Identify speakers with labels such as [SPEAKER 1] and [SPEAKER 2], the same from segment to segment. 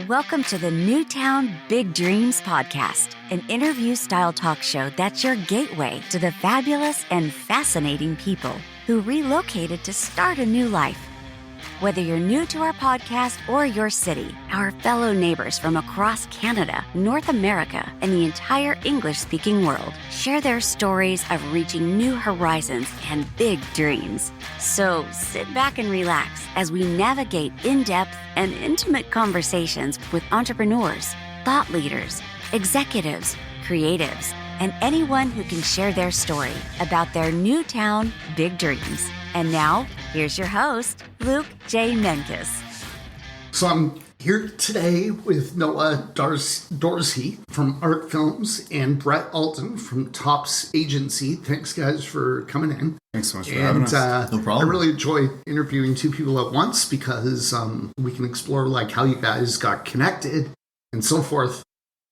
[SPEAKER 1] Welcome to the Newtown Big Dreams podcast, an interview-style talk show that's your gateway to the fabulous and fascinating people who relocated to start a new life. Whether you're new to our podcast or your city, our fellow neighbors from across Canada, North America, and the entire English-speaking world share their stories of reaching new horizons and big dreams. So sit back and relax as we navigate in-depth and intimate conversations with entrepreneurs, thought leaders, executives, creatives, and anyone who can share their story about their Newtown big dreams. And now, here's your host, Luke J. Menkes.
[SPEAKER 2] So I'm here today with Noah Dorsey from Art Films and Brett Alton from Tops Agency. Thanks, guys, for coming in.
[SPEAKER 3] Thanks so much for having us.
[SPEAKER 2] No problem. I really enjoy interviewing two people at once because we can explore like how you guys got connected and so forth.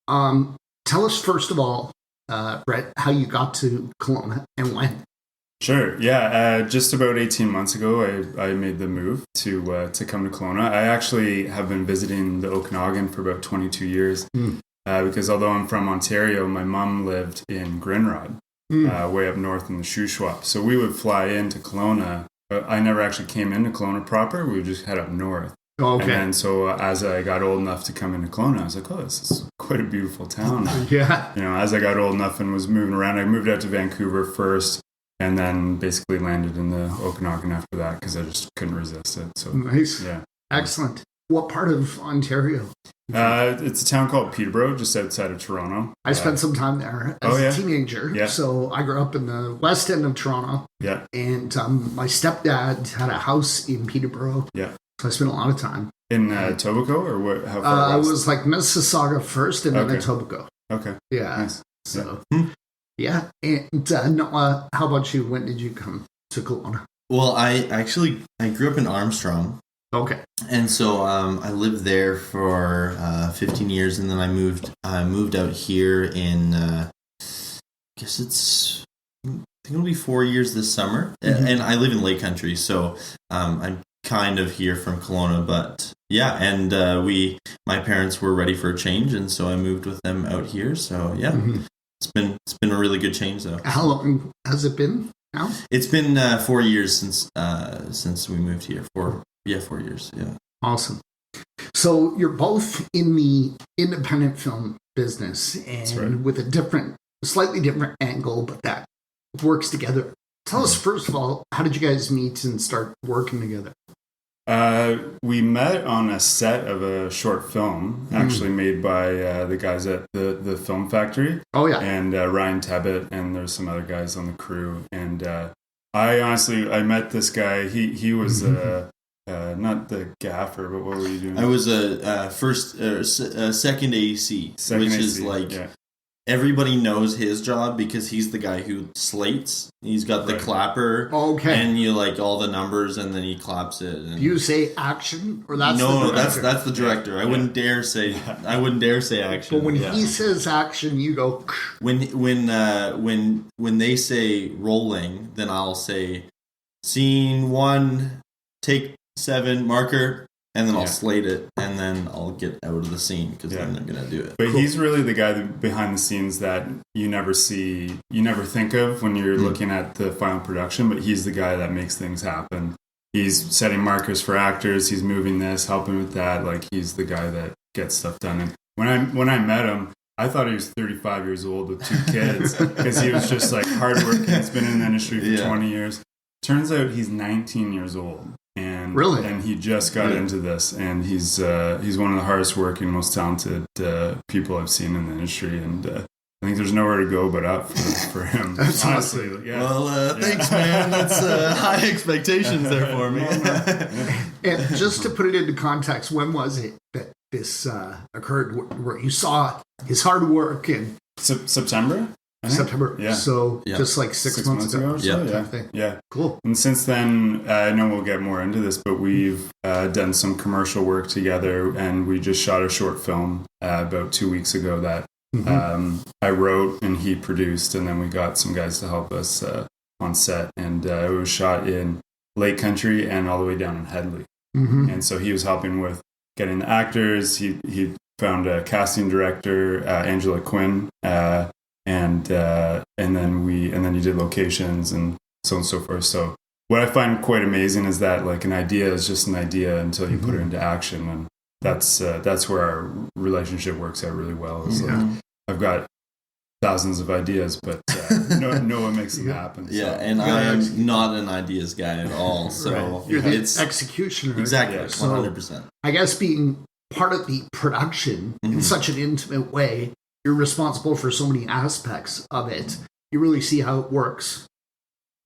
[SPEAKER 2] Tell us, first of all, Brett, how you got to Kelowna and when.
[SPEAKER 3] Sure. Yeah. Just about 18 months ago, I made the move to come to Kelowna. I actually have been visiting the Okanagan for about 22 years because although I'm from Ontario, my mom lived in Grinrod, way up north in the Shuswap. So we would fly into Kelowna. I never actually came into Kelowna proper. We would just head up north.
[SPEAKER 2] Okay.
[SPEAKER 3] And then so as I got old enough to come into Kelowna, I was like, oh, this is quite a beautiful town.
[SPEAKER 2] Yeah.
[SPEAKER 3] You know, as I got old enough and was moving around, I moved out to Vancouver first. And then basically landed in the Okanagan after that because I just couldn't resist it. So
[SPEAKER 2] nice.
[SPEAKER 3] Yeah.
[SPEAKER 2] Excellent. What part of Ontario?
[SPEAKER 3] It's a town called Peterborough, just outside of Toronto.
[SPEAKER 2] I spent some time there as a teenager. Yeah. So I grew up in the west end of Toronto.
[SPEAKER 3] Yeah.
[SPEAKER 2] And my stepdad had a house in Peterborough.
[SPEAKER 3] Yeah.
[SPEAKER 2] So I spent a lot of time.
[SPEAKER 3] In Etobicoke or what? How far west?
[SPEAKER 2] I was like Mississauga first and then Etobicoke.
[SPEAKER 3] Okay.
[SPEAKER 2] Yeah.
[SPEAKER 3] Nice.
[SPEAKER 2] So... Yeah, and Noah, how about you? When did you come to Kelowna?
[SPEAKER 4] Well, I grew up in Armstrong.
[SPEAKER 2] Okay.
[SPEAKER 4] And so I lived there for 15 years, and then I moved out here in, I think it'll be 4 years this summer. Mm-hmm. And I live in Lake Country, so I'm kind of here from Kelowna, but yeah, and my parents were ready for a change, and so I moved with them out here, so yeah. Mm-hmm. It's been a really good change, though.
[SPEAKER 2] How long has it been now?
[SPEAKER 4] It's been 4 years since we moved here. 4 years. Yeah.
[SPEAKER 2] Awesome. So you're both in the independent film business, and with a slightly different angle, but that works together. Tell us, first of all, how did you guys meet and start working together?
[SPEAKER 3] We met on a set of a short film, actually made by the guys at the Film Factory.
[SPEAKER 2] Oh, yeah.
[SPEAKER 3] And Ryan Tebbett, and there's some other guys on the crew. And I met this guy. He was not the gaffer, but what were you doing?
[SPEAKER 4] I was a second AC, which is like... Yeah. Everybody knows his job because he's the guy who slates. He's got the clapper, and you like all the numbers, and then he claps it. And...
[SPEAKER 2] Do you say action, or that's
[SPEAKER 4] no? That's the director. I wouldn't dare say. I wouldn't dare say action.
[SPEAKER 2] But when he says action, you go.
[SPEAKER 4] When they say rolling, then I'll say scene 1, take 7, marker. And then I'll slate it, and then I'll get out of the scene because then they're going to do it.
[SPEAKER 3] But he's really the guy behind the scenes that you never think of when you're looking at the final production, but he's the guy that makes things happen. He's setting markers for actors, he's moving this, helping with that. Like, he's the guy that gets stuff done. And when I met him, I thought he was 35 years old with 2 kids because he was just like hardworking. He's been in the industry for 20 years. Turns out he's 19 years old. And he just got into this, and he's one of the hardest working, most talented people I've seen in the industry, and I think there's nowhere to go but up for him.
[SPEAKER 2] That's
[SPEAKER 3] honestly.
[SPEAKER 2] awesome.
[SPEAKER 3] Yeah.
[SPEAKER 4] Well, thanks, man. That's high expectations there for me.
[SPEAKER 2] And just to put it into context, when was it that this occurred, where you saw his hard work? And
[SPEAKER 3] September.
[SPEAKER 2] September. Yeah. So just like six months ago.
[SPEAKER 3] Yeah.
[SPEAKER 2] Cool.
[SPEAKER 3] And since then, I know we'll get more into this, but we've done some commercial work together, and we just shot a short film about 2 weeks ago that I wrote and he produced, and then we got some guys to help us on set, and it was shot in Lake Country and all the way down in Headley. And so he was helping with getting the actors. He found a casting director, Angela Quinn, and then he did locations and so on and so forth. So what I find quite amazing is that like an idea is just an idea until you put it into action, and that's where our relationship works out really well. Is like, I've got thousands of ideas, but no one makes them happen. So.
[SPEAKER 4] Yeah, and I am not an ideas guy at all. So
[SPEAKER 2] You're the executioner.
[SPEAKER 4] Exactly, 100%.
[SPEAKER 2] So I guess being part of the production in such an intimate way, you're responsible for so many aspects of it. You really see how it works.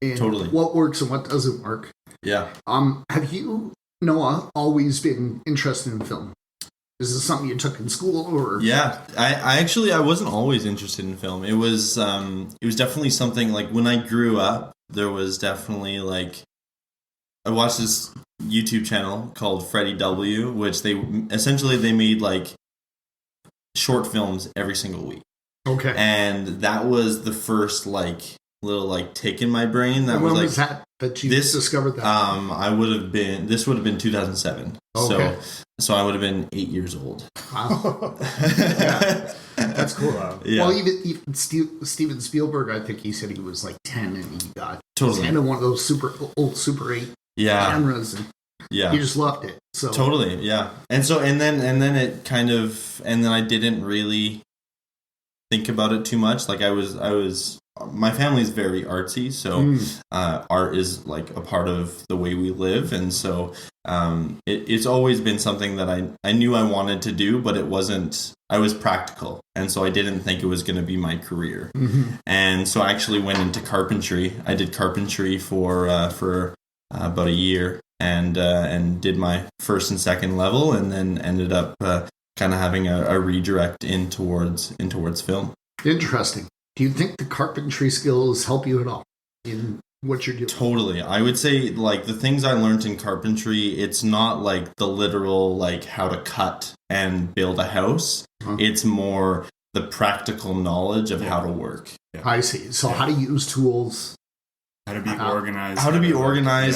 [SPEAKER 2] And
[SPEAKER 4] totally.
[SPEAKER 2] What works and what doesn't work.
[SPEAKER 4] Yeah.
[SPEAKER 2] Have you, Noah, always been interested in film? Is this something you took in school, or?
[SPEAKER 4] Yeah, I wasn't always interested in film. It was definitely something like when I grew up, there was definitely like, I watched this YouTube channel called Freddie W, which they made like short films every single week.
[SPEAKER 2] Okay.
[SPEAKER 4] And that was the first like little like tick in my brain. That
[SPEAKER 2] when
[SPEAKER 4] was
[SPEAKER 2] that you discovered that?
[SPEAKER 4] This would have been 2007.
[SPEAKER 2] Okay.
[SPEAKER 4] So I would have been 8 years old.
[SPEAKER 2] Wow. Yeah. That's cool.
[SPEAKER 4] Yeah.
[SPEAKER 2] Well, even Steven Spielberg, I think he said he was like 10 and he got
[SPEAKER 4] totally
[SPEAKER 2] 10 of one of those old Super 8 cameras. And he just loved it. So
[SPEAKER 4] totally, yeah. And then it kind of, and then I didn't really think about it too much. Like I was my family's very artsy, so art is like a part of the way we live, and so it's always been something that I knew I wanted to do, but it wasn't. I was practical, and so I didn't think it was going to be my career. And so I actually went into carpentry. I did carpentry for about a year, and did my first and second level, and then ended up kind of having a redirect in towards film.
[SPEAKER 2] Interesting. Do you think the carpentry skills help you at all in what you're doing?
[SPEAKER 4] Totally. I would say like the things I learned in carpentry, it's not like the literal like how to cut and build a house. It's more the practical knowledge of how to work.
[SPEAKER 2] I see. So how to use tools.
[SPEAKER 3] How to be organized.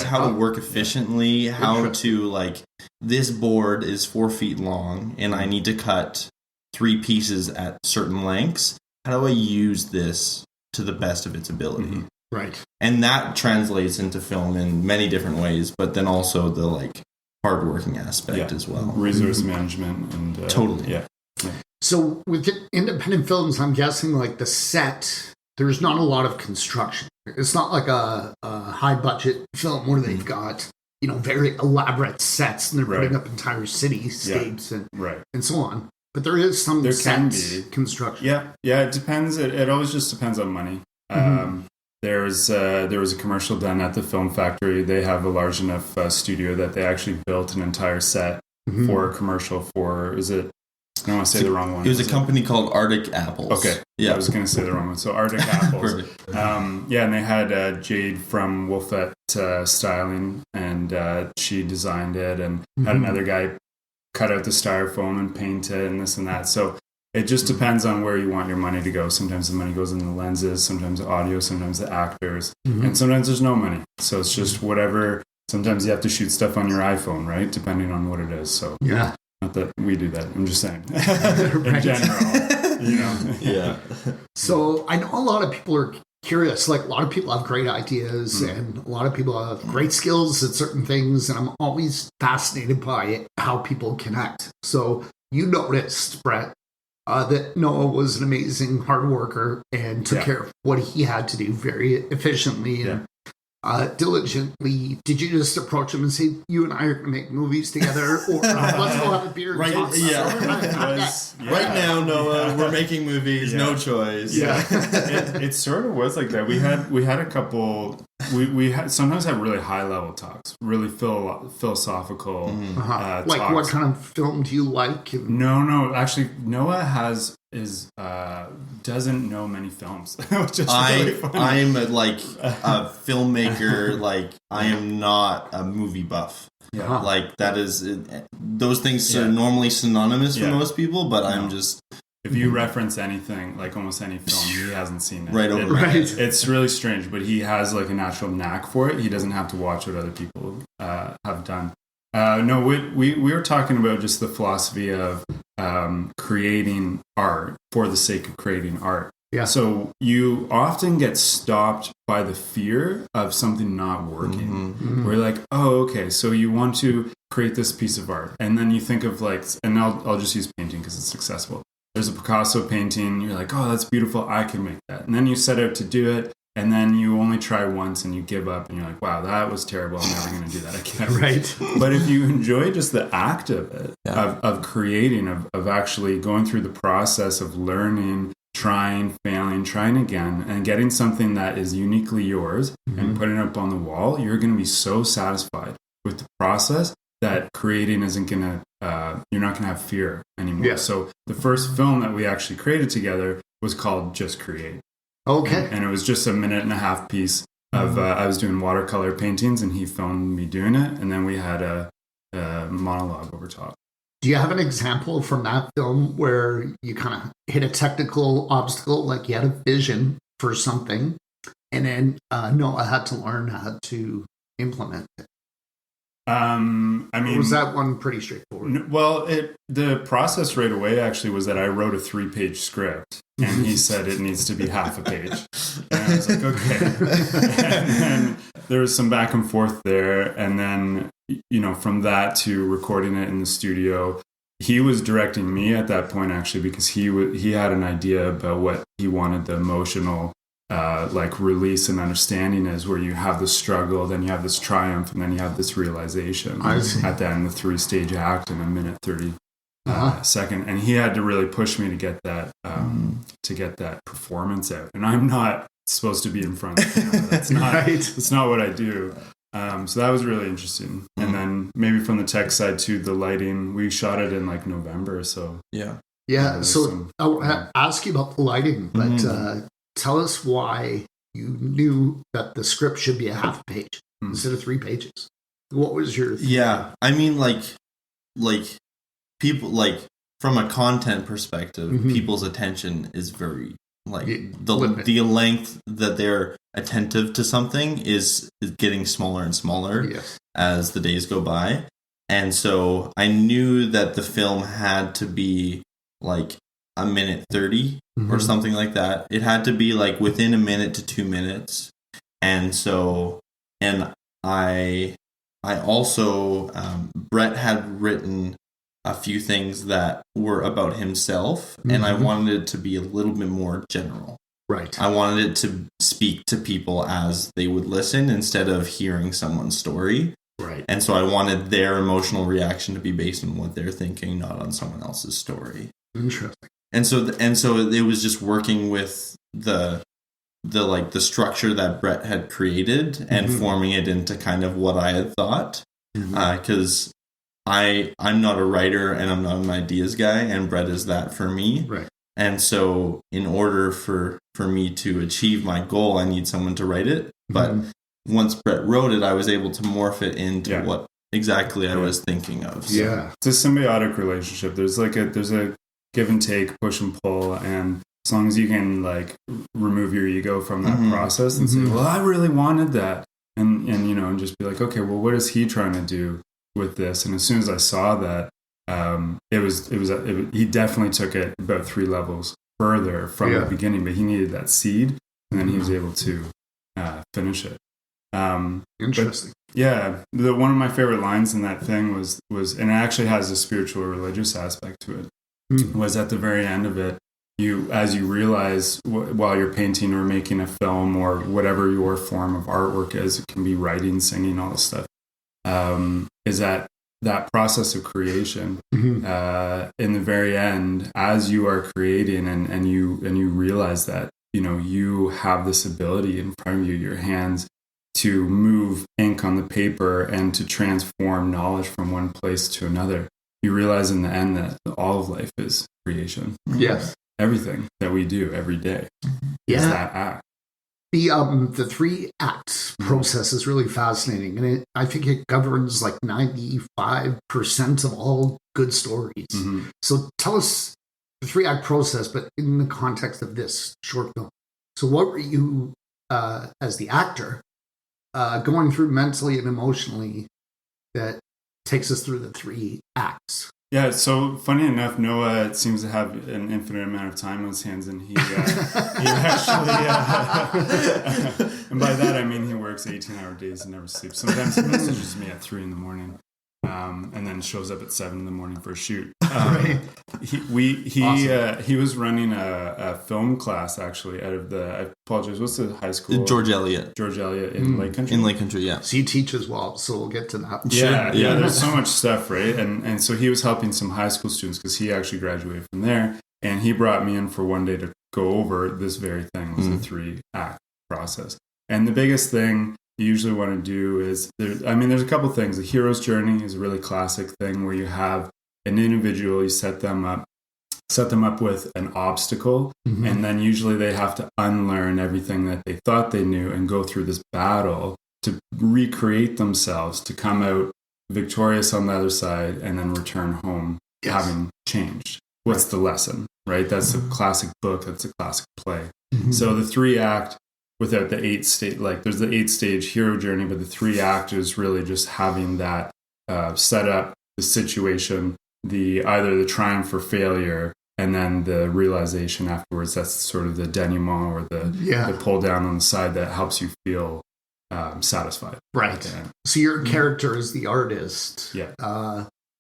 [SPEAKER 4] How to work efficiently, how to like, this board is 4 feet long and I need to cut 3 pieces at certain lengths. How do I use this to the best of its ability?
[SPEAKER 2] Right.
[SPEAKER 4] And that translates into film in many different ways, but then also the like hardworking aspect as well.
[SPEAKER 3] Resource management and
[SPEAKER 4] totally.
[SPEAKER 3] Yeah.
[SPEAKER 2] So with independent films, I'm guessing like the set, there's not a lot of construction. It's not like a high budget film where they've got, very elaborate sets and they're putting up entire cityscapes and so on. But there is some construction.
[SPEAKER 3] Yeah, it depends. It always just depends on money. There was a commercial done at the Film Factory. They have a large enough studio that they actually built an entire set for a commercial for, is it? I don't want to say the wrong one.
[SPEAKER 4] It was a company called Arctic Apples.
[SPEAKER 3] Okay. Yeah, I was going to say the wrong one. So Arctic Apples. And they had Jade from Wolfette Styling, and she designed it, and had another guy cut out the styrofoam and paint it and this and that. So it just depends on where you want your money to go. Sometimes the money goes in the lenses, sometimes the audio, sometimes the actors, and sometimes there's no money. So it's just whatever. Sometimes you have to shoot stuff on your iPhone, right? Depending on what it is. So not that we do that. I'm just saying in general,
[SPEAKER 4] Yeah.
[SPEAKER 2] So I know a lot of people are curious. Like a lot of people have great ideas and a lot of people have great skills at certain things. And I'm always fascinated by how people connect. So you noticed, Brett, that Noah was an amazing hard worker and took care of what he had to do very efficiently and diligently. Did you just approach him and say, you and I are going to make movies together, or let's go have a beer and talk?
[SPEAKER 4] Right now, Noah, we're making movies, no choice.
[SPEAKER 3] It sort of was like that. We had a couple. We sometimes have really high level talks, really philosophical
[SPEAKER 2] like
[SPEAKER 3] talks.
[SPEAKER 2] What kind of film do you like?
[SPEAKER 3] No. Actually, Noah doesn't know many films, which is really funny.
[SPEAKER 4] I'm like a filmmaker. Like I am not a movie buff. Like that is those things are normally synonymous for most people, but I'm just.
[SPEAKER 3] If you reference anything, like almost any film, he hasn't seen it.
[SPEAKER 4] Right.
[SPEAKER 3] It's really strange, but he has like a natural knack for it. He doesn't have to watch what other people have done. No, we were talking about just the philosophy of creating art for the sake of creating art.
[SPEAKER 2] Yeah.
[SPEAKER 3] So you often get stopped by the fear of something not working.
[SPEAKER 2] Mm-hmm.
[SPEAKER 3] Where you're like, oh, okay, so you want to create this piece of art, and then you think of like, and I'll just use painting because it's accessible. There's a Picasso painting. You're like, oh, that's beautiful. I can make that. And then you set out to do it, and then you only try once, and you give up, and you're like, wow, that was terrible. I'm never going to do that again.
[SPEAKER 2] Right.
[SPEAKER 3] But if you enjoy just the act of it, of creating, of actually going through the process of learning, trying, failing, trying again, and getting something that is uniquely yours and putting it up on the wall, you're going to be so satisfied with the process that creating isn't going to, you're not going to have fear anymore.
[SPEAKER 2] Yeah.
[SPEAKER 3] So the first film that we actually created together was called Just Create.
[SPEAKER 2] Okay.
[SPEAKER 3] And it was just a 1.5-minute piece of, I was doing watercolor paintings and he filmed me doing it. And then we had a monologue over top.
[SPEAKER 2] Do you have an example from that film where you kind of hit a technical obstacle, like you had a vision for something, and then Noah had to learn how to implement it?
[SPEAKER 3] I mean,
[SPEAKER 2] or was that one pretty straightforward?
[SPEAKER 3] Well, the process right away actually was that I wrote a 3-page script, and he said it needs to be half a page. And I was like, okay. And then there was some back and forth there, and then from that to recording it in the studio, he was directing me at that point actually because he had an idea about what he wanted the emotional release and understanding is, where you have the struggle, then you have this triumph, and then you have this realization at the end, the 3-stage act in a 1:30 second. And he had to really push me to get that performance out. And I'm not supposed to be in front of the camera. That's not that's not what I do. So that was really interesting. And then maybe from the tech side too, the lighting, we shot it in like November. So
[SPEAKER 2] yeah. So I'll ask you about the lighting, but tell us why you knew that the script should be a half a page instead of 3 pages. What was your thinking?
[SPEAKER 4] Yeah, I mean, like people, like from a content perspective, people's attention is very the length that they're attentive to something is getting smaller and smaller as the days go by. And so I knew that the film had to be like a 1:30 or something like that. It had to be like within 1 minute to 2 minutes. And so, and I also, Brett had written a few things that were about himself, and I wanted it to be a little bit more general.
[SPEAKER 2] Right.
[SPEAKER 4] I wanted it to speak to people as they would listen instead of hearing someone's story.
[SPEAKER 2] Right.
[SPEAKER 4] And so I wanted their emotional reaction to be based on what they're thinking, not on someone else's story.
[SPEAKER 2] Interesting.
[SPEAKER 4] And so it was just working with the structure that Brett had created and forming it into kind of what I had thought. Because I'm not a writer and I'm not an ideas guy, and Brett is that for me.
[SPEAKER 2] Right.
[SPEAKER 4] And so in order for me to achieve my goal, I need someone to write it. But once Brett wrote it, I was able to morph it into what exactly I was thinking of. So.
[SPEAKER 2] Yeah.
[SPEAKER 3] It's a symbiotic relationship. There's a give and take, push and pull, and as long as you can like remove your ego from that process and say, well, I really wanted that, and just be like, okay, well, what is he trying to do with this? And as soon as I saw that, he definitely took it about 3 levels further from the beginning, but he needed that seed, and then he was able to finish it.
[SPEAKER 2] Interesting.
[SPEAKER 3] One of my favorite lines in that thing was, and it actually has a spiritual religious aspect to it. Was at the very end of it, as you realize while you're painting or making a film or whatever your form of artwork is, it can be writing, singing, all this stuff, is that process of creation in the very end, as you are creating and you realize that you have this ability in front of you, your hands, to move ink on the paper and to transform knowledge from one place to another. You realize in the end that all of life is creation.
[SPEAKER 2] Yes.
[SPEAKER 3] Everything that we do every day is that act.
[SPEAKER 2] The 3 acts process is really fascinating, and I think it governs like 95% of all good stories. So tell us the 3-act process, but in the context of this short film. So what were you, as the actor, going through mentally and emotionally that takes us through the 3 acts.
[SPEAKER 3] Yeah, so funny enough, Noah seems to have an infinite amount of time on his hands, and he actually, and by that I mean he works 18-hour days and never sleeps. Sometimes he messages me at 3 a.m, and then shows up at 7 a.m. for a shoot.
[SPEAKER 2] Right.
[SPEAKER 3] He was running a film class actually out of I apologize, what's the high school?
[SPEAKER 4] George Eliot
[SPEAKER 3] in Lake Country.
[SPEAKER 4] In Lake Country, yeah.
[SPEAKER 2] So you teach as well, so we'll get to that.
[SPEAKER 3] Yeah, there's so much stuff, right? And so he was helping some high school students because he actually graduated from there, and he brought me in for one day to go over this very thing. It was a 3-act process. And the biggest thing you usually want to do is, there's a couple things. The hero's journey is a really classic thing where you have an individual, you set them up with an obstacle, and then usually they have to unlearn everything that they thought they knew and go through this battle to recreate themselves to come out victorious on the other side and then return home having changed. What's the lesson, right? That's a classic book. That's a classic play. So the 3-act, without the 8-stage, like there's the 8-stage hero journey, but the 3-act is really just having that set up the situation, either the triumph or failure, and then the realization afterwards. That's sort of the denouement or the pull down on the side that helps you feel satisfied.
[SPEAKER 2] Right. So your character is the artist.
[SPEAKER 3] Yeah.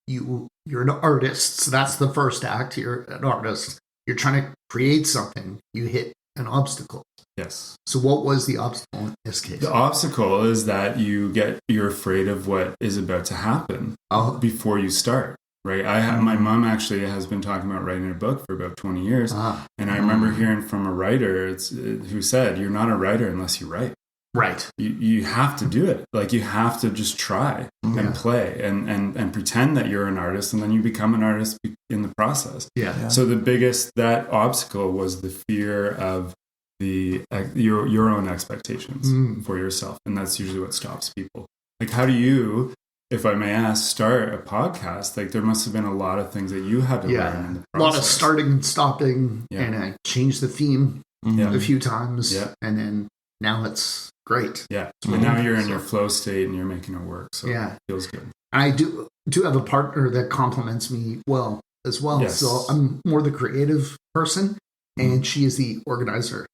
[SPEAKER 2] You're an artist. So that's the first act. You're an artist. You're trying to create something. You hit an obstacle.
[SPEAKER 3] Yes.
[SPEAKER 2] So what was the obstacle in this case?
[SPEAKER 3] The obstacle is that you're afraid of what is about to happen before you start. Right. My mom actually has been talking about writing a book for about 20 years. And I remember hearing from a writer who said, you're not a writer unless you write.
[SPEAKER 2] Right.
[SPEAKER 3] You have to do it. Like you have to just try and play and pretend that you're an artist, and then you become an artist in the process.
[SPEAKER 2] Yeah.
[SPEAKER 3] So that obstacle was the fear of your own expectations for yourself. And that's usually what stops people. Like, how do you, if I may ask, start a podcast? Like, there must have been a lot of things that you had to learn in the process.
[SPEAKER 2] A lot of starting and stopping, and I changed the theme a few times, and then now it's great.
[SPEAKER 3] Yeah, but now you're in your flow state and you're making it work, so it feels good.
[SPEAKER 2] And I do have a partner that compliments me well as well.
[SPEAKER 3] Yes.
[SPEAKER 2] So I'm more the creative person, and she is the organizer.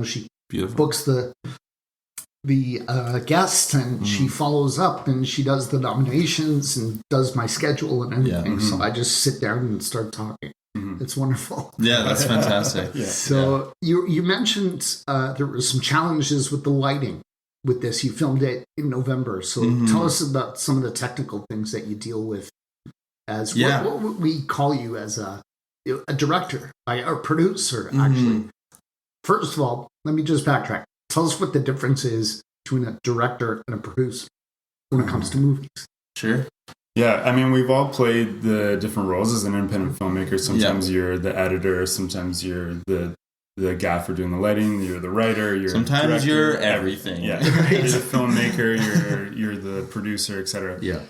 [SPEAKER 2] She books the guests, and she follows up, and she does the nominations and does my schedule and everything. So I just sit down and start talking. It's wonderful.
[SPEAKER 4] Yeah, that's fantastic.
[SPEAKER 2] So you mentioned there were some challenges with the lighting with this. You filmed it in November. So tell us about some of the technical things that you deal with as what would we call you as a director or producer, actually. First of all, let me just backtrack. Tell us what the difference is between a director and a producer when it comes to movies.
[SPEAKER 4] Sure.
[SPEAKER 3] Yeah, I mean, we've all played the different roles as an independent filmmaker. Sometimes you're the editor, sometimes you're the gaffer doing the lighting, you're the writer,
[SPEAKER 4] sometimes you're everything.
[SPEAKER 3] Yeah, you're the filmmaker, you're the producer, etc.
[SPEAKER 2] Yeah.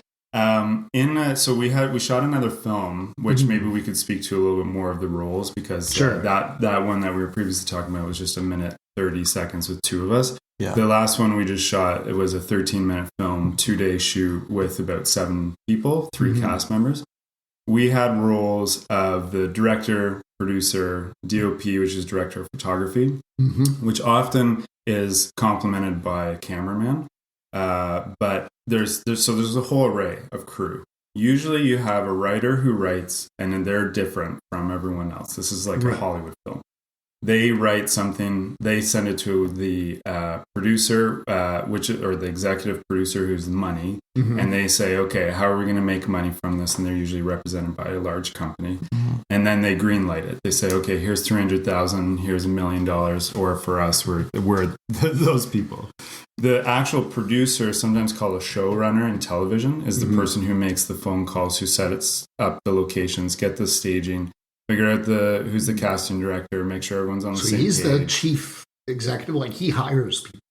[SPEAKER 3] So we shot another film, which maybe we could speak to a little bit more of the roles, because that one that we were previously talking about was just 1 minute 30 seconds with 2 of us. Yeah. The last one we just shot, it was a 13-minute film, 2-day shoot with about 7 people, 3 cast members. We had roles of the director, producer, DOP, which is director of photography, which often is complemented by a cameraman. But there's a whole array of crew. Usually you have a writer who writes, and then they're different from everyone else. This is like a Hollywood film. They write something, they send it to the producer, or the executive producer, who's the money, and they say, okay, how are we going to make money from this? And they're usually represented by a large company. And then they greenlight it. They say, okay, here's $300,000, here's $1 million, or for us, we're those people. The actual producer, sometimes called a showrunner in television, is the person who makes the phone calls, who sets up the locations, get the staging, figure out who's the casting director, make sure everyone's on the same page. So
[SPEAKER 2] he's the chief executive, like he hires people.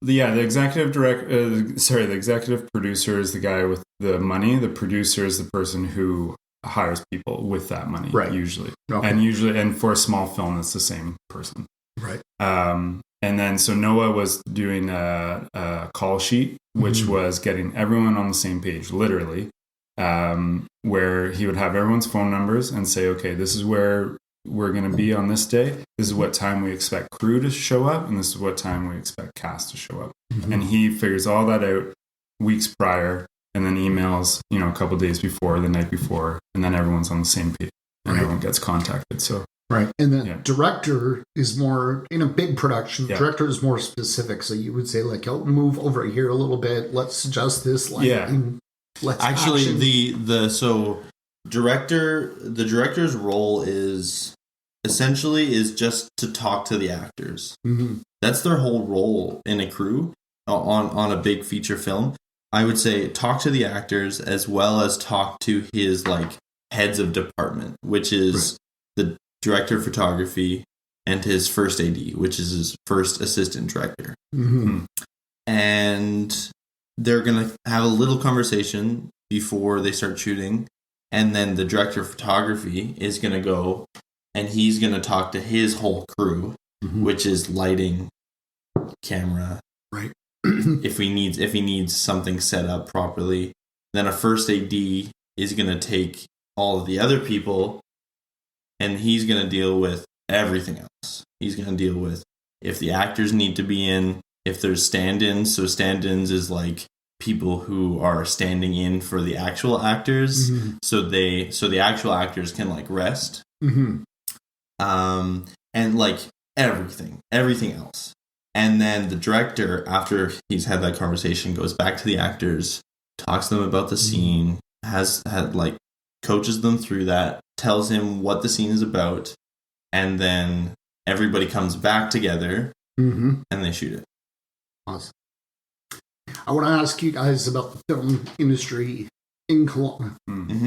[SPEAKER 3] Yeah, the executive the executive producer is the guy with the money. The producer is the person who hires people with that money, usually. Okay. And for a small film, it's the same person.
[SPEAKER 2] Right.
[SPEAKER 3] And then, so Noah was doing a call sheet, which was getting everyone on the same page, literally. where he would have everyone's phone numbers and say, okay, this is where we're going to be on this day. This is what time we expect crew to show up, and this is what time we expect cast to show up. And he figures all that out weeks prior, and then emails, a couple days before, the night before, and then everyone's on the same page, and everyone gets contacted. So
[SPEAKER 2] right, and the director is more in a big production. The director is more specific, so you would say like, "Oh, move over here a little bit. Let's adjust this lighting." Let's
[SPEAKER 4] actually
[SPEAKER 2] action.
[SPEAKER 4] The director's role is essentially just to talk to the actors. That's their whole role in a crew on a big feature film. I would say talk to the actors as well as talk to his like heads of department, which is the director of photography and his first AD, which is his first assistant director. And they're going to have a little conversation before they start shooting. And then the director of photography is going to go and he's going to talk to his whole crew, which is lighting, camera.
[SPEAKER 2] Right.
[SPEAKER 4] if he needs something set up properly. Then a first AD is going to take all of the other people and he's going to deal with everything else. He's going to deal with if the actors need to be in, if there's stand-ins. So stand-ins is like people who are standing in for the actual actors. So the actual actors can like rest. And like everything else. And then the director, after he's had that conversation, goes back to the actors, talks to them about the scene, coaches them through that, tells him what the scene is about, and then everybody comes back together and they shoot it.
[SPEAKER 2] Awesome. I want to ask you guys about the film industry in Kelowna.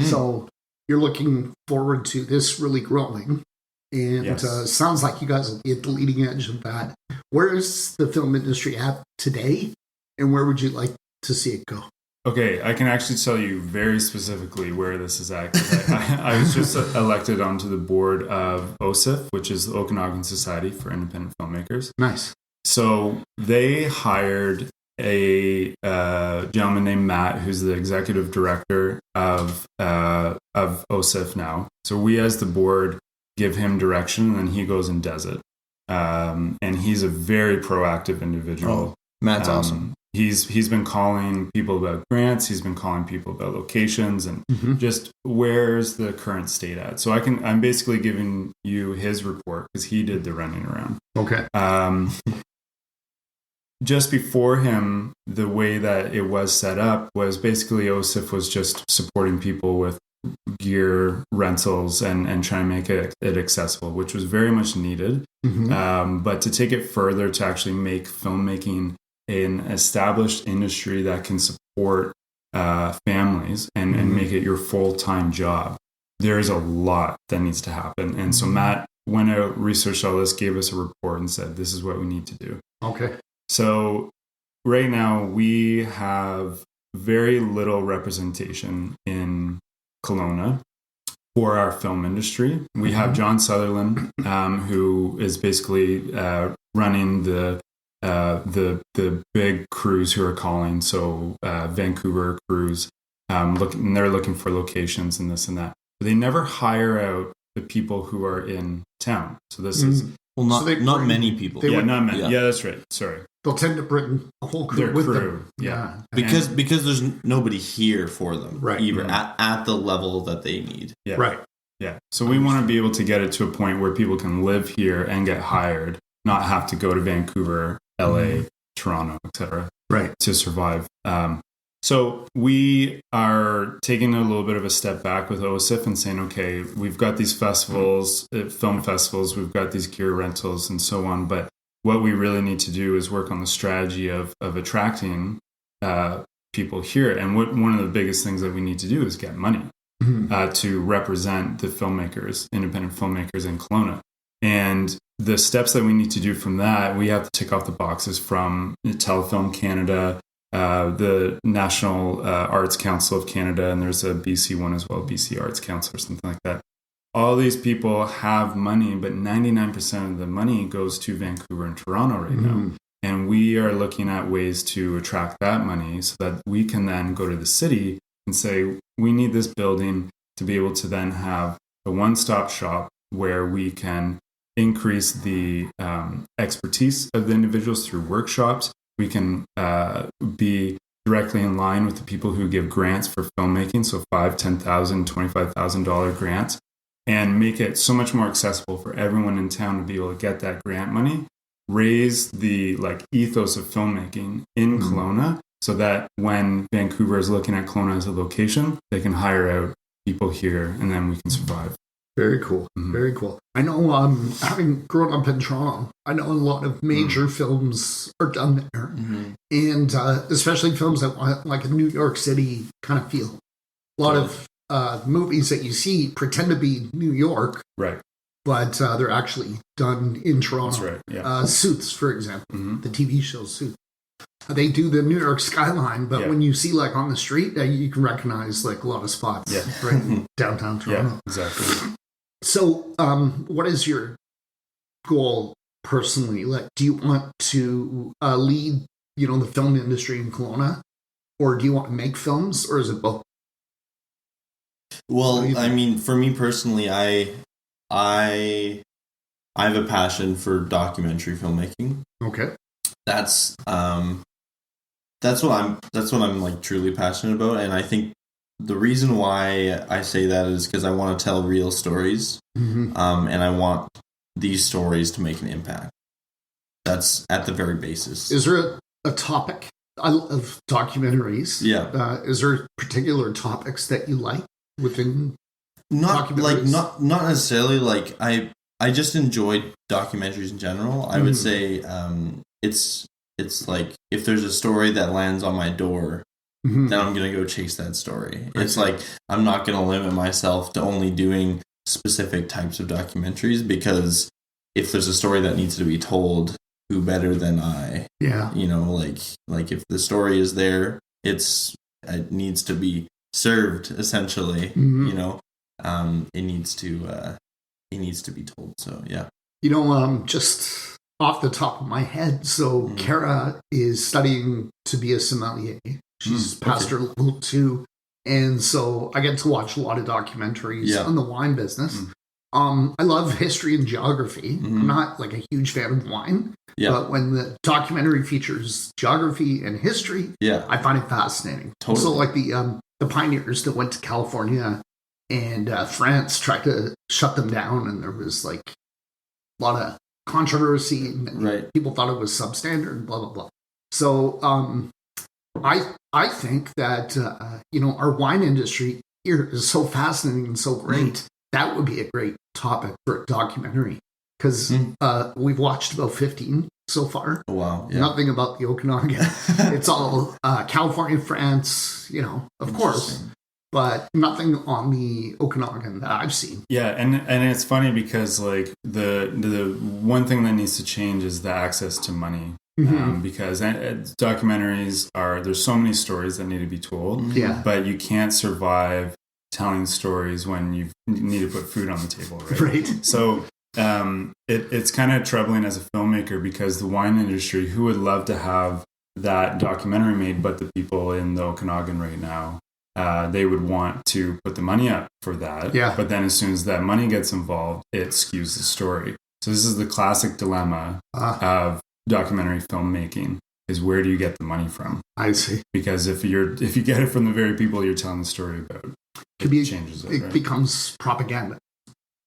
[SPEAKER 2] So you're looking forward to this really growing. And sounds like you guys will be at the leading edge of that. Where is the film industry at today? And where would you like to see it go?
[SPEAKER 3] Okay, I can actually tell you very specifically where this is at. I was just elected onto the board of OSIF, which is the Okanagan Society for Independent Filmmakers.
[SPEAKER 2] Nice.
[SPEAKER 3] So they hired a gentleman named Matt, who's the executive director of OSIF now. So we, as the board, give him direction, and then he goes and does it. And he's a very proactive individual.
[SPEAKER 4] Matt's awesome.
[SPEAKER 3] He's been calling people about grants. He's been calling people about locations and just where's the current state at. So I'm basically giving you his report because he did the running around.
[SPEAKER 2] Okay.
[SPEAKER 3] Just before him, the way that it was set up was basically OSIF was just supporting people with gear rentals and trying to make it accessible, which was very much needed. But to take it further, to actually make filmmaking an established industry that can support families and make it your full-time job, there's a lot that needs to happen. And so Matt went out, researched all this, gave us a report and said, this is what we need to do.
[SPEAKER 2] Okay.
[SPEAKER 3] So right now we have very little representation in Kelowna for our film industry. We have John Sutherland, who is basically running the big crews who are calling. So Vancouver crews, and they're looking for locations and this and that. But they never hire out the people who are in town. So this is
[SPEAKER 4] not many people.
[SPEAKER 3] Not many. Yeah, that's right. Sorry.
[SPEAKER 2] They'll tend to bring a whole crew with them.
[SPEAKER 3] Yeah.
[SPEAKER 4] Because there's nobody here for them,
[SPEAKER 2] right?
[SPEAKER 4] Either at the level that they need.
[SPEAKER 3] Yeah.
[SPEAKER 2] Right.
[SPEAKER 3] Yeah. So we want to be able to get it to a point where people can live here and get hired, not have to go to Vancouver, LA, Toronto, etc.
[SPEAKER 2] Right.
[SPEAKER 3] To survive. So we are taking a little bit of a step back with OSIF and saying, okay, we've got these festivals, film festivals, we've got these gear rentals and so on, but what we really need to do is work on the strategy of attracting people here. And one of the biggest things that we need to do is get money to represent the filmmakers, independent filmmakers in Kelowna. And the steps that we need to do from that, we have to tick off the boxes from Telefilm Canada, the National Arts Council of Canada, and there's a BC one as well, BC Arts Council or something like that. All these people have money, but 99% of the money goes to Vancouver and Toronto right now. And we are looking at ways to attract that money so that we can then go to the city and say, we need this building to be able to then have a one-stop shop where we can increase the expertise of the individuals through workshops. We can be directly in line with the people who give grants for filmmaking, so $5,000, $10,000, $25,000 grants, and make it so much more accessible for everyone in town to be able to get that grant money. Raise the ethos of filmmaking in Kelowna, so that when Vancouver is looking at Kelowna as a location, they can hire out people here, and then we can survive.
[SPEAKER 2] Very cool. Very cool. I know, having grown up in Toronto, I know a lot of major films are done there. And especially films that want like a New York City kind of feel. A lot of movies that you see pretend to be New York.
[SPEAKER 3] Right.
[SPEAKER 2] But they're actually done in Toronto.
[SPEAKER 3] That's right, yeah.
[SPEAKER 2] Suits, for example. The TV show Suits. They do the New York skyline, but when you see like on the street, you can recognize like a lot of spots right in downtown Toronto.
[SPEAKER 3] Yeah, exactly.
[SPEAKER 2] So, what is your goal personally? Like, do you want to lead, the film industry in Kelowna, or do you want to make films, or is it both?
[SPEAKER 4] Well, I mean, for me personally, I have a passion for documentary filmmaking.
[SPEAKER 2] Okay,
[SPEAKER 4] that's what I'm like truly passionate about, and I think the reason why I say that is because I want to tell real stories, and I want these stories to make an impact. That's at the very basis.
[SPEAKER 2] Is there a topic of documentaries?
[SPEAKER 4] Yeah.
[SPEAKER 2] Is there particular topics that you like within?
[SPEAKER 4] Not necessarily. Like I just enjoy documentaries in general. I would say it's like if there's a story that lands on my door, then I'm going to go chase that story. It's like I'm not going to limit myself to only doing specific types of documentaries, because if there's a story that needs to be told, who better than I?
[SPEAKER 2] Yeah.
[SPEAKER 4] Like if the story is there, it needs to be served essentially, it needs to be told. So, yeah.
[SPEAKER 2] Just off the top of my head, so Kara is studying to be a sommelier. She's pastor level 2. And so I get to watch a lot of documentaries on the wine business. I love history and geography. I'm not like a huge fan of wine. But when the documentary features geography and history, I find it fascinating.
[SPEAKER 4] Totally.
[SPEAKER 2] So like the pioneers that went to California and France tried to shut them down, and there was like a lot of controversy, and people thought it was substandard, blah, blah, blah. So I think that, our wine industry here is so fascinating and so great. That would be a great topic for a documentary, because we've watched about 15 so far.
[SPEAKER 4] Oh, wow. Yeah.
[SPEAKER 2] Nothing about the Okanagan. It's all California, France, of course, but nothing on the Okanagan that I've seen.
[SPEAKER 3] Yeah, and it's funny because like the one thing that needs to change is the access to money. Because documentaries there's so many stories that need to be told, but you can't survive telling stories when you need to put food on the table, right? So it's kind of troubling as a filmmaker, because the wine industry, who would love to have that documentary made, but the people in the Okanagan right now, they would want to put the money up for that, but then as soon as that money gets involved, it skews the story. So this is the classic dilemma of documentary filmmaking, is where do you get the money from?
[SPEAKER 2] I see.
[SPEAKER 3] Because if you get it from the very people you're telling the story about, it
[SPEAKER 2] becomes propaganda.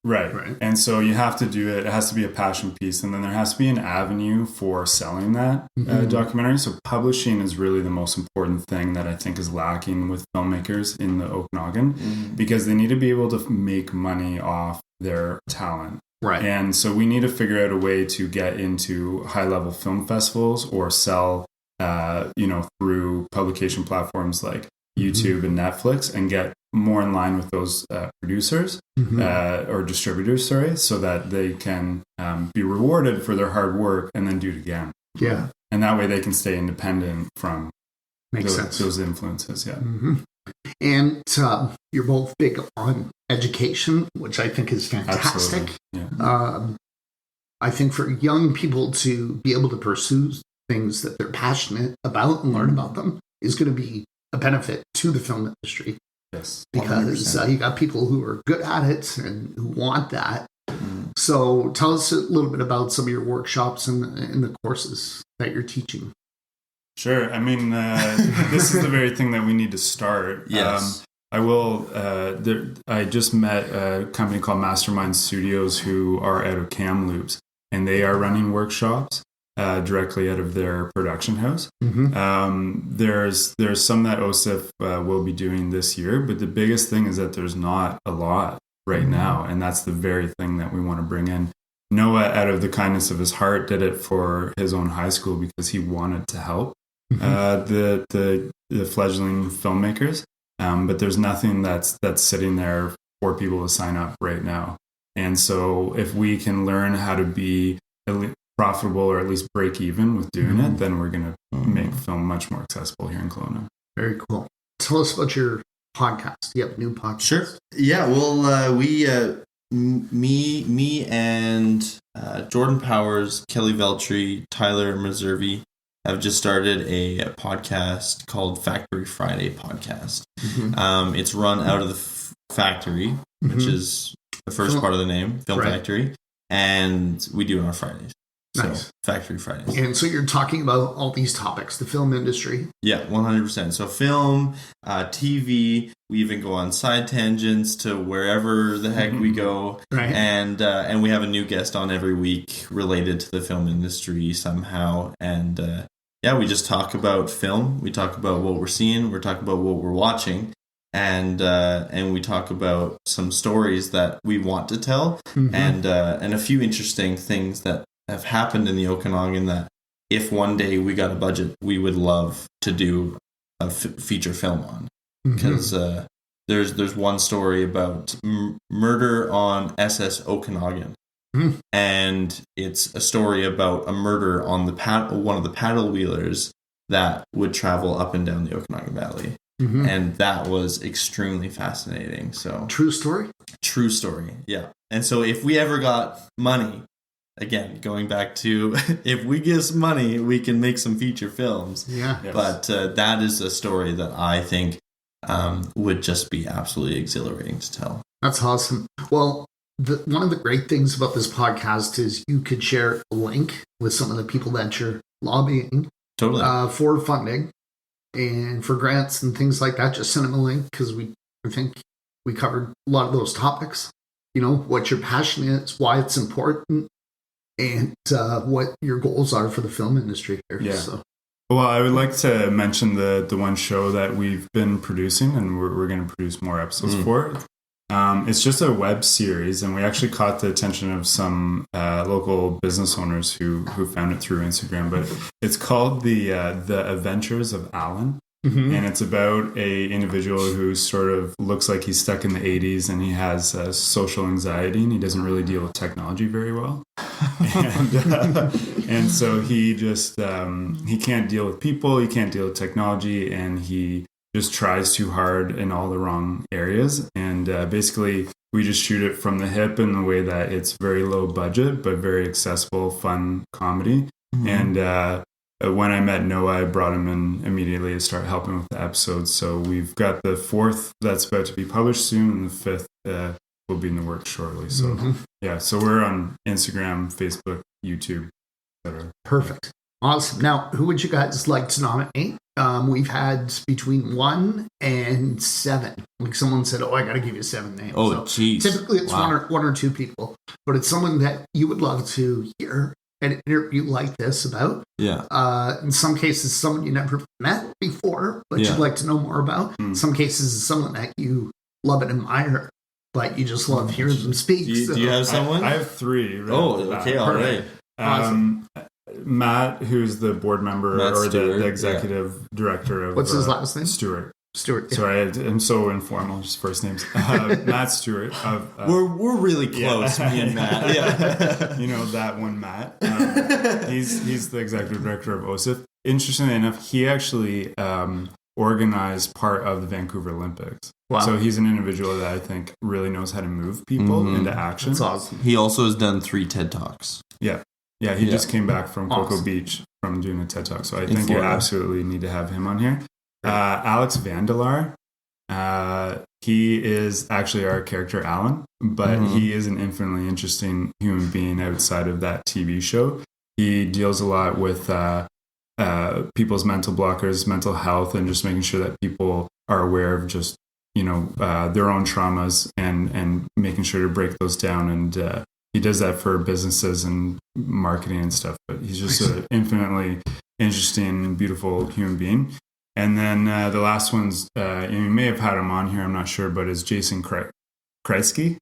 [SPEAKER 3] Right. And so you have to do it. It has to be a passion piece, and then there has to be an avenue for selling that documentary. So publishing is really the most important thing that I think is lacking with filmmakers in the Okanagan, because they need to be able to make money off their talent.
[SPEAKER 2] Right.
[SPEAKER 3] And so we need to figure out a way to get into high-level film festivals, or sell, through publication platforms like YouTube and Netflix, and get more in line with those producers or distributors, so that they can be rewarded for their hard work and then do it again.
[SPEAKER 2] Yeah.
[SPEAKER 3] And that way they can stay independent from
[SPEAKER 2] those
[SPEAKER 3] influences. Yeah.
[SPEAKER 2] And you're both big on education, which I think is fantastic. I think for young people to be able to pursue things that they're passionate about and learn about them is going to be a benefit to the film industry.
[SPEAKER 3] Yes.
[SPEAKER 2] Because you got people who are good at it and who want that. So tell us a little bit about some of your workshops and the courses that you're teaching.
[SPEAKER 3] Sure. I mean, this is the very thing that we need to start.
[SPEAKER 4] Yes.
[SPEAKER 3] I will. I just met a company called Mastermind Studios who are out of Kamloops, and they are running workshops directly out of their production house. There's some that OSIF will be doing this year, but the biggest thing is that there's not a lot right now, and that's the very thing that we want to bring in. Noah, out of the kindness of his heart, did it for his own high school because he wanted to help the fledgling filmmakers. But there's nothing that's sitting there for people to sign up right now. And so if we can learn how to be profitable or at least break even with doing it, then we're going to make film much more accessible here in Kelowna.
[SPEAKER 2] Very cool. Tell us about your podcast. You have a new podcast.
[SPEAKER 4] Sure. Yeah. Well, me and Jordan Powers, Kelly Veltri, Tyler Meservy have just started a podcast called Factory Friday Podcast. It's run out of the factory, which is the first part of the name, Film Factory, and we do it on Fridays.
[SPEAKER 2] Nice.
[SPEAKER 4] So, Factory Fridays.
[SPEAKER 2] And so you're talking about all these topics, the film industry.
[SPEAKER 4] Yeah, 100%. So film, TV, we even go on side tangents to wherever the heck we go.
[SPEAKER 2] Right.
[SPEAKER 4] And we have a new guest on every week related to the film industry somehow. And we just talk about film. We talk about what we're seeing. We talk about what we're watching. And we talk about some stories that we want to tell and a few interesting things that have happened in the Okanagan that if one day we got a budget, we would love to do a feature film on. Because there's one story about murder on SS Okanagan. And it's a story about a murder on one of the paddle wheelers that would travel up and down the Okanagan Valley. And that was extremely fascinating. So
[SPEAKER 2] True story?
[SPEAKER 4] True story, yeah. And so if we ever got money, again, going back to if we get some money, we can make some feature films.
[SPEAKER 2] Yeah.
[SPEAKER 3] Yes.
[SPEAKER 4] But that is a story that I think would just be absolutely exhilarating to tell.
[SPEAKER 2] That's awesome. Well, one of the great things about this podcast is you could share a link with some of the people that you're lobbying for funding and for grants and things like that. Just send them a link because I think we covered a lot of those topics. You know, what your passion is, why it's important, and what your goals are for the film industry here.
[SPEAKER 3] Yeah.
[SPEAKER 2] So.
[SPEAKER 3] Well, I would like to mention the one show that we've been producing, and we're going to produce more episodes for it. It's just a web series, and we actually caught the attention of some local business owners who found it through Instagram. But it's called the Adventures of Alan, and it's about a individual who sort of looks like he's stuck in the 80s, and he has social anxiety, and he doesn't really deal with technology very well. And so he just he can't deal with people, he can't deal with technology, and he just tries too hard in all the wrong areas. And basically we just shoot it from the hip in the way that it's very low budget but very accessible, fun comedy. And when I met Noah, I brought him in immediately to start helping with the episodes. So we've got the 4th that's about to be published soon, and the 5th will be in the works shortly. So so we're on Instagram, Facebook, YouTube, etc.
[SPEAKER 2] Perfect. Awesome. Now, who would you guys like to nominate? We've had between 1 and 7. Like someone said, I got to give you 7 names.
[SPEAKER 4] Oh, geez.
[SPEAKER 2] So typically it's one or 2 people, but it's someone that you would love to hear an interview like this about.
[SPEAKER 4] Yeah.
[SPEAKER 2] In some cases, someone you never met before, but you'd like to know more about. In some cases, it's someone that you love and admire, but you just love hearing them speak.
[SPEAKER 4] Do you have someone?
[SPEAKER 3] I have 3. Right.
[SPEAKER 4] Okay, all right.
[SPEAKER 2] Awesome.
[SPEAKER 3] Matt, who's the board member the executive director of...
[SPEAKER 2] What's his last name?
[SPEAKER 3] Stewart.
[SPEAKER 2] Yeah.
[SPEAKER 3] Sorry, I'm so informal, just first names. Matt Stewart.
[SPEAKER 4] We're really close, me and Matt. Yeah.
[SPEAKER 3] You know, that one Matt. He's the executive director of OSIF. Interestingly enough, he actually organized part of the Vancouver Olympics.
[SPEAKER 2] Wow.
[SPEAKER 3] So he's an individual that I think really knows how to move people into action.
[SPEAKER 2] That's awesome.
[SPEAKER 4] He also has done 3 TED Talks.
[SPEAKER 3] Yeah, he just came back from Cocoa Beach from doing a TED Talk. So I think you absolutely need to have him on here. Alex Vandelar. He is actually our character Alan, but he is an infinitely interesting human being outside of that TV show. He deals a lot with people's mental blockers, mental health, and just making sure that people are aware of just, their own traumas and making sure to break those down. And he does that for businesses and marketing and stuff. But he's just an infinitely interesting and beautiful human being. And then the last one's, and you may have had him on here, I'm not sure, but is Jason Kreisky.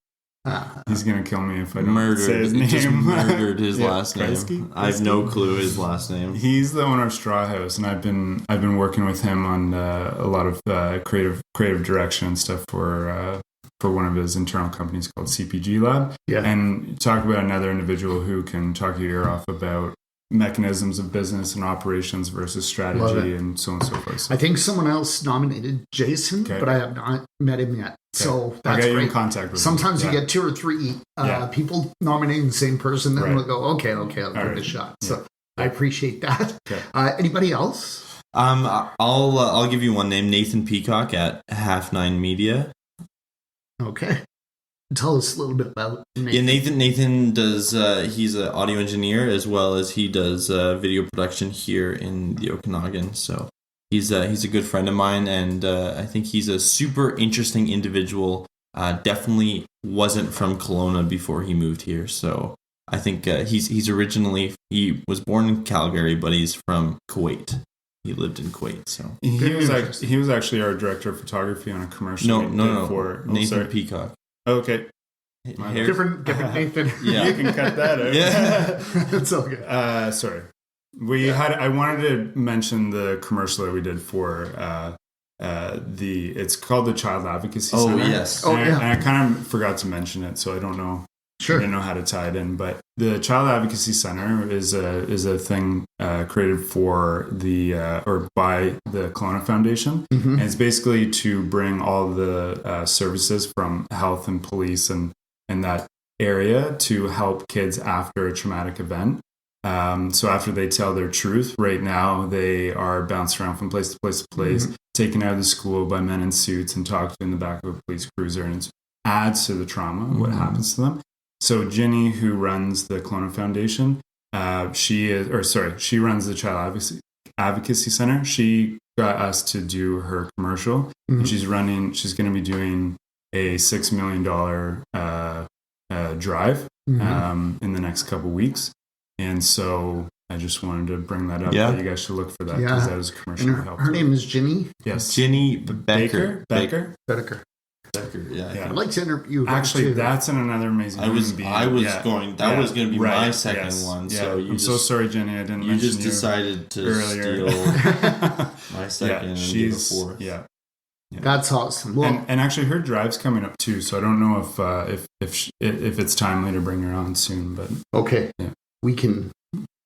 [SPEAKER 3] He's going to kill me if I don't say his name.
[SPEAKER 4] Just murdered his last name.
[SPEAKER 3] Kreisky?
[SPEAKER 4] I have no clue his last name.
[SPEAKER 3] He's the owner of Straw House, and I've been working with him on a lot of creative direction and stuff for one of his internal companies called CPG Lab. Yeah. And talk about another individual who can talk your ear off about mechanisms of business and operations versus strategy and so on and so forth. So
[SPEAKER 2] I think someone else nominated Jason, but I have not met him yet. So that's
[SPEAKER 3] I'll get
[SPEAKER 2] great.
[SPEAKER 3] you in contact with
[SPEAKER 2] Sometimes
[SPEAKER 3] him.
[SPEAKER 2] you get 2 or 3 people nominating the same person, then we'll go, okay, I'll give it a shot.
[SPEAKER 3] Yeah.
[SPEAKER 2] So I appreciate that. Okay. Anybody else?
[SPEAKER 4] I'll give you one name, Nathan Peacock at Half Nine Media.
[SPEAKER 2] Okay. Tell us a little bit about Nathan.
[SPEAKER 4] Yeah, Nathan does, he's an audio engineer as well as he does video production here in the Okanagan. So he's a good friend of mine, and I think he's a super interesting individual. Definitely wasn't from Kelowna before he moved here. So I think he was born in Calgary, but he's from Kuwait. He lived in Kuwait, so
[SPEAKER 3] he was actually our director of photography on a commercial.
[SPEAKER 4] No. Nathan Peacock.
[SPEAKER 3] Okay.
[SPEAKER 2] Different Nathan.
[SPEAKER 3] Yeah. You can cut that out.
[SPEAKER 2] Yeah. It's all good.
[SPEAKER 3] Sorry. I wanted to mention the commercial that we did for it's called the Child Advocacy Centre.
[SPEAKER 4] Oh, yes.
[SPEAKER 3] And I kind of forgot to mention it, so I don't know.
[SPEAKER 2] Sure.
[SPEAKER 3] I didn't know how to tie it in, but the Child Advocacy Centre is a thing created for by the Kelowna Foundation, and it's basically to bring all the services from health and police and that area to help kids after a traumatic event. So after they tell their truth, right now they are bounced around from place to place to place, taken out of the school by men in suits and talked to in the back of a police cruiser, and it adds to the trauma, what happens to them. So Ginny, who runs the Kelowna Foundation, she runs the Child Advocacy Centre. She got us to do her commercial, and she's going to be doing a $6 million drive in the next couple weeks. And so I just wanted to bring that up.
[SPEAKER 4] Yeah.
[SPEAKER 3] That you guys should look for that because that was a commercial.
[SPEAKER 2] And her name is Ginny?
[SPEAKER 3] Yes.
[SPEAKER 4] Ginny Becker.
[SPEAKER 2] Becker.
[SPEAKER 4] Yeah.
[SPEAKER 2] I'd like to interview her.
[SPEAKER 3] Actually, that's another amazing being.
[SPEAKER 4] That was going to be my second one.
[SPEAKER 3] Yeah.
[SPEAKER 4] So
[SPEAKER 3] I'm so sorry, Jenny. I didn't mention you.
[SPEAKER 4] You just decided to steal my second and give a fourth.
[SPEAKER 3] Yeah.
[SPEAKER 2] That's awesome. Well,
[SPEAKER 3] and actually, her drive's coming up too. So I don't know if it's timely to bring her on soon. But
[SPEAKER 2] okay, we can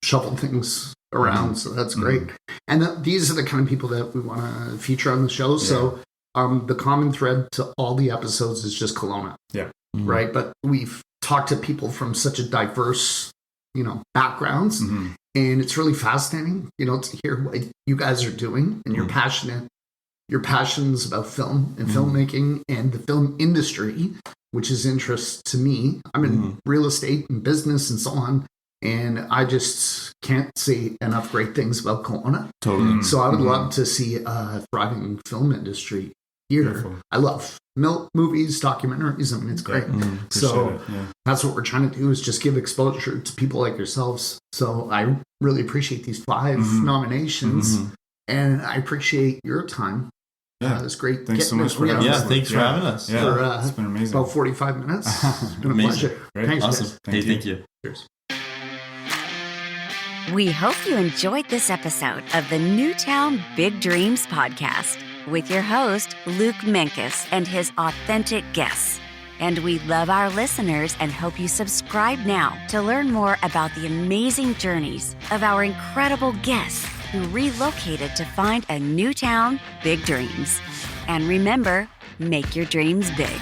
[SPEAKER 2] shuffle things around. So that's great. And these are the kind of people that we want to feature on the show. So. The common thread to all the episodes is just Kelowna. Yeah. Right. But we've talked to people from such a diverse, backgrounds. And it's really fascinating, to hear what you guys are doing, and you're passionate. Your passions about film and filmmaking and the film industry, which is interest to me. I'm in real estate and business and so on. And I just can't say enough great things about Kelowna.
[SPEAKER 4] Totally.
[SPEAKER 2] So I would love to see a thriving film industry here. Beautiful. I love movies, documentaries. I mean, it's great. So that's what we're trying to do, is just give exposure to people like yourselves. So I really appreciate these 5 nominations, and I appreciate your time. It was great.
[SPEAKER 3] Thanks so much for having us.
[SPEAKER 4] Thanks for having us.
[SPEAKER 3] Yeah, it's been amazing.
[SPEAKER 2] About 45 minutes. It's been a pleasure.
[SPEAKER 3] Great.
[SPEAKER 2] Thanks,
[SPEAKER 4] awesome.
[SPEAKER 2] Guys.
[SPEAKER 4] Thank you.
[SPEAKER 2] Cheers.
[SPEAKER 1] We hope you enjoyed this episode of the Newtown Big Dreams podcast with your host, Luke Menkes, and his authentic guests. And we love our listeners and hope you subscribe now to learn more about the amazing journeys of our incredible guests who relocated to find a new town, big dreams. And remember, make your dreams big.